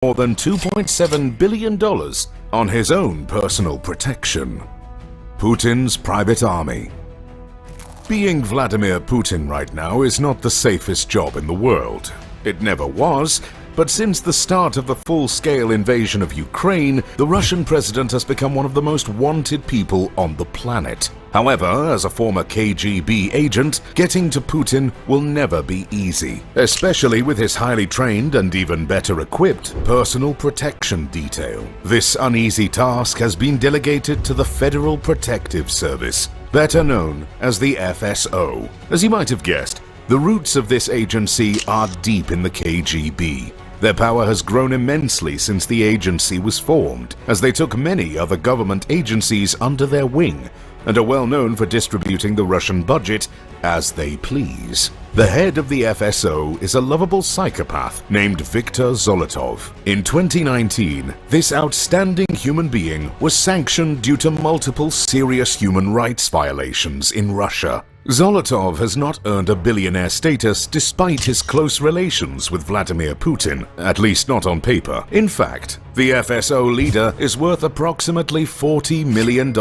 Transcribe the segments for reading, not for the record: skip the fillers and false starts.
more than $2.7 billion on his own personal protection. Putin's private army. Being Vladimir Putin right now is not the safest job in the world. It never was, but since the start of the full-scale invasion of Ukraine, the Russian president has become one of the most wanted people on the planet. However, as a former KGB agent, getting to Putin will never be easy, especially with his highly trained and even better equipped personal protection detail. This uneasy task has been delegated to the Federal Protective Service, better known as the FSO. As you might have guessed, the roots of this agency are deep in the KGB. Their power has grown immensely since the agency was formed, as they took many other government agencies under their wing and are well known for distributing the Russian budget as they please. The head of the FSO is a lovable psychopath named Viktor Zolotov. In 2019, this outstanding human being was sanctioned due to multiple serious human rights violations in Russia. Zolotov has not earned a billionaire status despite his close relations with Vladimir Putin, at least not on paper. In fact, the FSO leader is worth approximately $40 million,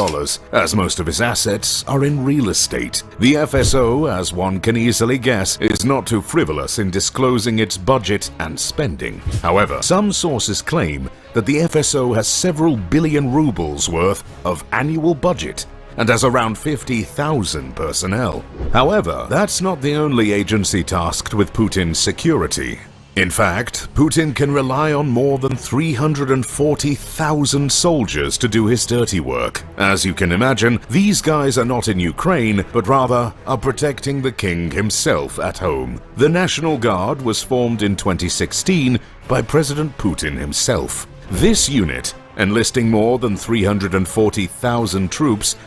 as most of his assets are in real estate. The FSO, as one can easily guess, is not too frivolous in disclosing its budget and spending. However, some sources claim that the FSO has several billion rubles worth of annual budget and has around 50,000 personnel. However, that's not the only agency tasked with Putin's security. In fact, Putin can rely on more than 340,000 soldiers to do his dirty work. As you can imagine, these guys are not in Ukraine, but rather are protecting the king himself at home. The National Guard was formed in 2016 by President Putin himself. This unit, enlisting more than 340,000 troops,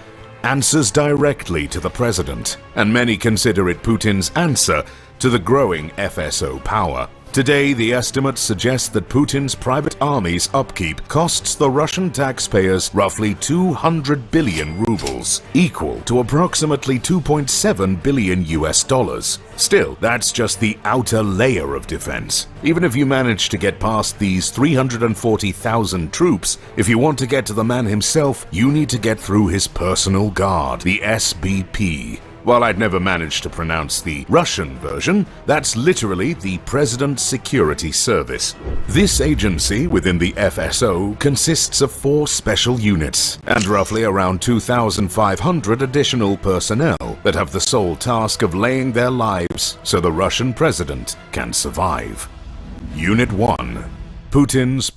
answers directly to the president, and many consider it Putin's answer to the growing FSO power. Today, the estimates suggest that Putin's private army's upkeep costs the Russian taxpayers roughly 200 billion rubles, equal to approximately 2.7 billion US dollars. Still, that's just the outer layer of defense. Even if you manage to get past these 340,000 troops, if you want to get to the man himself, you need to get through his personal guard, the SBP. While I'd never managed to pronounce the Russian version, that's literally the President's Security Service. This agency within the FSO consists of 4 special units and roughly around 2,500 additional personnel that have the sole task of laying their lives so the Russian president can survive. Unit 1. Putin's